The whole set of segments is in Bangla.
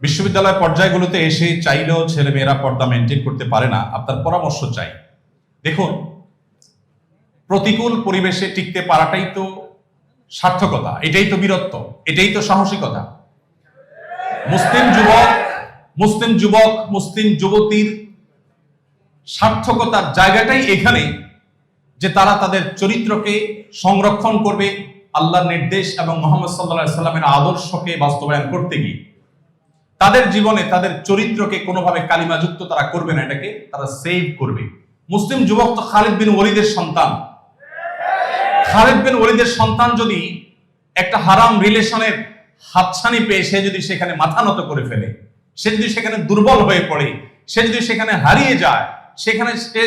বিশ্ববিদ্যালয় পর্যায়গুলোতে এসে চাইলেও ছেলেমেয়েরা পর্দা মেনটেন করতে পারে না। আপনার পরামর্শ চাই। দেখুন, প্রতিকূল পরিবেশে টিকতে পারাটাই তো সার্থকতা, এটাই তো বীরত্ব, এটাই তো সাহসিকতা। মুসলিম যুবক মুসলিম যুবতীর সার্থকতার জায়গাটাই এখানে যে তারা তাদের চরিত্রকে সংরক্ষণ করবে আল্লাহর নির্দেশ এবং মুহাম্মদ সাল্লাল্লাহু আলাইহি সাল্লামের আদর্শকে বাস্তবায়ন করতে গিয়ে। তাদের জীবনে তাদের চরিত্রকে কোনোভাবে কালিমাযুক্ত তারা করবে না, এটাকে তারা সেভ করবে। মুসলিম যুবক তো খালিদ বিন ওয়ালিদের সন্তান। খালিদ বিন ওয়ালিদের সন্তান যদি একটা হারাম রিলেশনের হাতছানি পেয়ে সে যদি সেখানে মাথা নত করে ফেলে, সে যদি সেখানে দুর্বল হয়ে পড়ে, সে যদি সেখানে হারিয়ে যায়, সে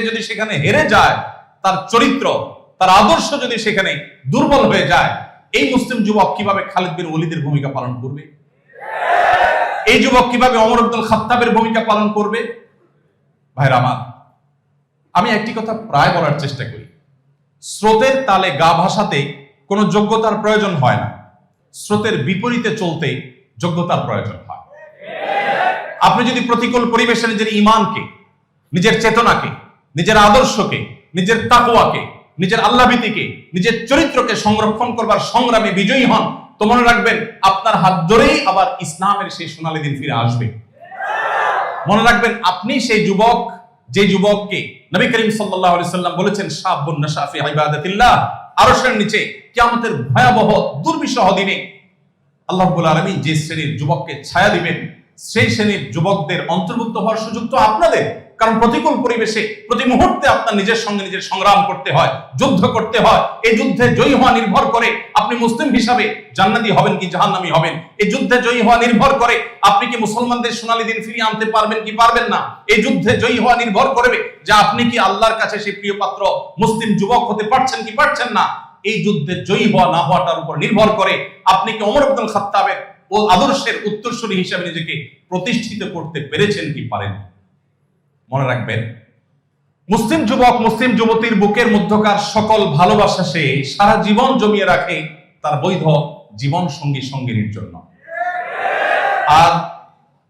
যদি সেখানে হেরে যায়, তার চরিত্র তার আদর্শ যদি সেখানে দুর্বল হয়ে যায়, এই মুসলিম যুবক কিভাবে খালিদ বিন ওয়ালিদের ভূমিকা পালন করবে? এই যুবক কিভাবে ওমর ইবনুল খাত্তাবের ভূমিকা পালন করবে? ভাইরা আমার, আমি একটি কথা প্রায় বলার চেষ্টা করি, স্রোতের তালে গা ভাসাতে কোনো যোগ্যতার প্রয়োজন হয় না, স্রোতের বিপরীতে চলতে যোগ্যতার প্রয়োজন হয়। আপনি যদি প্রতিকূল পরিবেশে নিজের ঈমানকে, নিজের চেতনাকে, নিজের আদর্শকে, নিজের তাকওয়াকে, নিজের আল্লাহভীতিকে, নিজের চরিত্রকে সংরক্ষণ করবার সংগ্রামে বিজয়ী হন, তো মনে রাখবেন আপনার হাত ধরেই আবার ইসলামের সেই সোনালী দিন ফিরে আসবে। মনে রাখবেন আপনি সেই যুবক, যে যুবককে নবী করিম সাল্লাল্লাহু আলাইহি সাল্লাম বলেছেন শাবুন নাশা ফি ইবাদাতিল্লাহ, আরশের নিচে কিয়ামতের ভয়াবহ দুর্বিষহ দিনে আল্লাহ রাব্বুল আলামিন যে শ্রেণীর যুবককে ছায়া দিবেন, সেই শ্রেণীর যুবকদের অন্তর্ভুক্ত হওয়ার সুযোগ তো আপনাদের। কারণ প্রতিকূল পরিবেশে প্রতি মুহূর্তে আপনার নিজের সঙ্গে নিজের সংগ্রাম করতে হয়, যুদ্ধ করতে হয়। এই যুদ্ধে জয়ী হওয়া নির্ভর করে আপনি মুসলিম হিসাবে জান্নাতি হবেন কি জাহান্নামী হবেন। এই যুদ্ধে জয়ী হওয়া নির্ভর করে আপনি কি মুসলমানদের সোনালী দিন ফিরিয়ে আনতে পারবেন কি পারবেন না। এই যুদ্ধে জয়ী হওয়া নির্ভর করবে যে আপনি কি আল্লাহর কাছে সেই প্রিয় পাত্র মুসলিম যুবক হতে পারছেন কি পারছেন না। এই যুদ্ধে জয়ী হওয়া না হওয়াটার উপর নির্ভর করে আপনি কি ওমর ইবনুল খাত্তাবের ও আদর্শের উত্তরসূরি হিসেবে নিজেকে প্রতিষ্ঠিত করতে পেরেছেন কি পারেন। মনে রাখবেন, মুসলিম যুবক মুসলিম যুবতীর বুকের মধ্যকার সকল ভালোবাসা সে সারা জীবন জমিয়ে রাখে তার বৈধ জীবন সঙ্গী সঙ্গিনীর জন্য। আর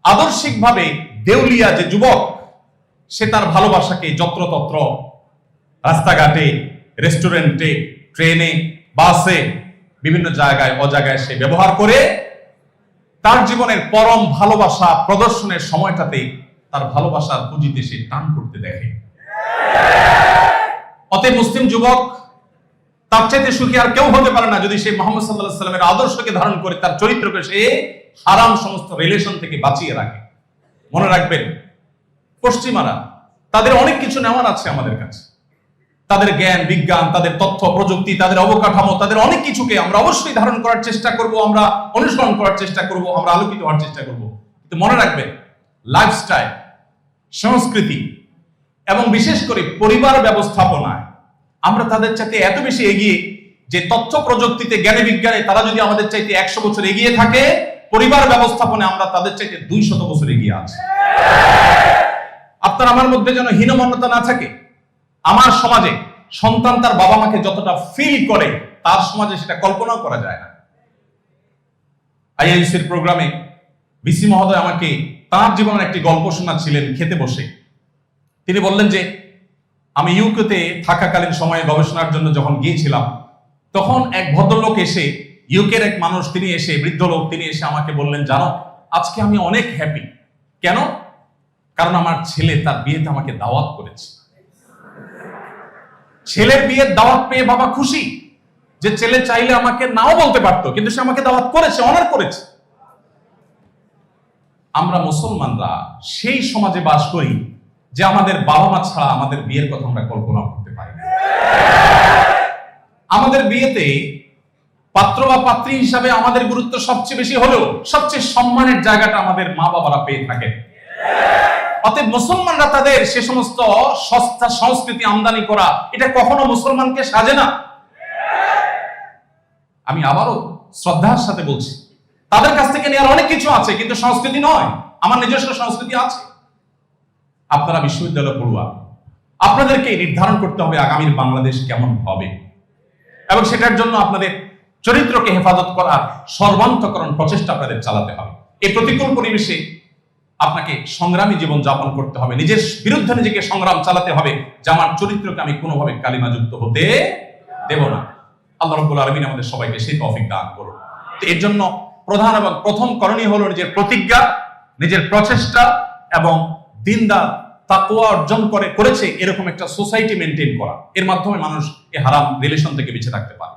আদর্শিকভাবে দেউলিয়া যে যুবক, সে তার ভালোবাসাকে যত্রতত্র রাস্তাঘাটে, রেস্টুরেন্টে, ট্রেনে, বাসে, বিভিন্ন জায়গায় অজায়গায় সে ব্যবহার করে তার জীবনের পরম ভালোবাসা প্রদর্শনের সময়টাতে তার ভালোবাসার পুঁজিতে সে টান করতে দেখে। অতএব মুসলিম যুবক তার চাইতে সুখী আর কেউ হতে পারে না যদি সে মুহাম্মদ সাল্লাল্লাহু আলাইহি সাল্লামের আদর্শকে ধারণ করে তার চরিত্রকে সে হারাম সমস্ত রিলেশন থেকে বাঁচিয়ে রাখে। মনে রাখবেন, পশ্চিমারা তাদের অনেক কিছু নেওয়ার আছে আমাদের কাছে, তাদের জ্ঞান বিজ্ঞান, তাদের তথ্য প্রযুক্তি, তাদের অবকাঠামো, তাদের অনেক কিছুকে আমরা অবশ্যই ধারণ করার চেষ্টা করব, আমরা অনুসরণ করার চেষ্টা করব, আমরা আলোকিত হওয়ার চেষ্টা করব। কিন্তু মনে রাখবেন, লাইফস্টাইল, সংস্কৃতি এবং বিশেষ করে পরিবার ব্যবস্থাপনায় আমরা তাদের চাইতে এত বেশি এগিয়ে যে তথ্য প্রযুক্তিতে, জ্ঞানে বিজ্ঞানে তারা যদি আমাদের চাইতে 100 বছর এগিয়ে থাকে, পরিবার ব্যবস্থাপনায় আমরা তাদের চাইতে 200 বছর এগিয়ে আছি। আপনার আমার মধ্যে যেন হীনমন্যতা না থাকে। আমার সমাজে সন্তান তার বাবা মাকে যতটা ফিল করে, তার সমাজে সেটা কল্পনাও করা যায় না। আইআইসির প্রোগ্রামে বিসি মহোদয় আমাকে তার জীবনের একটি গল্প শোনাচ্ছিলেন খেতে বসে। তিনি বললেন যে আমি ইউকেতে থাকাকালীন সময়ে গবেষণার জন্য যখন গিয়েছিলাম, তখন এক ভদ্রলোক এসে, ইউকের এক মানুষ, তিনি এসে, বৃদ্ধ লোক, তিনি এসে আমাকে বললেন, জানো আজকে আমি অনেক হ্যাপি। কেন? কারণ আমার ছেলে তার বিয়েতে আমাকে দাওয়াত করেছে। ছেলের বিয়ের দাওয়াত পেয়ে বাবা খুশি, যে ছেলে চাইলে আমাকে নাও বলতে পারতো, কিন্তু সে আমাকে দাওয়াত করেছে, অনার করেছে। আমরা মুসলমানরা সেই সমাজে বাস করি যে আমাদের বাবা মা ছাড়া আমাদের বিয়ের কথা আমরা কল্পনা করতে পারি না। আমাদের বিয়েতে পাত্র বা পাত্রী হিসাবে আমাদের গুরুত্ব সবচেয়ে বেশি হলেও সবচেয়ে সম্মানের জায়গাটা আমাদের মা বাবারা পেয়ে থাকে। অতএব মুসলমানরা তাদের সে সমস্ত সস্তা সংস্কৃতি আমদানি করা, এটা কখনো মুসলমানকে সাজে না। আমি আবারও শ্রদ্ধার সাথে বলছি, তাদের কাছ থেকে নেওয়ার অনেক কিছু আছে, কিন্তু সংস্কৃতি নয়। আমার নিজস্ব সংস্কৃতি আছে। আপনারা বিশ্ববিদ্যালয় পড়ুয়া, আপনাদেরকে নির্ধারণ করতে হবে আগামীর বাংলাদেশ কেমন হবে, এবং সেটার জন্য আপনাদের চরিত্রকে হেফাজত করার সর্বান্তকরণ প্রচেষ্টা আপনাদের চালাতে হবে। এই প্রতিকূল পরিবেশে আপনাকে সংগ্রামী জীবন যাপন করতে হবে, নিজের বিরুদ্ধে নিজেকে সংগ্রাম চালাতে হবে যে আমার চরিত্রকে আমি কোনোভাবে কালিমাযুক্ত হতে দেব না। আল্লাহ রাব্বুল আলামিন আমাদের সবাইকে সেই তৌফিক দান করুন। তো এর জন্য প্রধান এবং প্রথম করণীয় হলো নিজের প্রতিজ্ঞা, নিজের প্রচেষ্টা এবং দিনদার তাকওয়া অর্জন করেছে এরকম একটা সোসাইটি মেনটেন করা। এর মাধ্যমে মানুষ এই হারাম রিলেশন থেকে বেঁচে থাকতে পারে।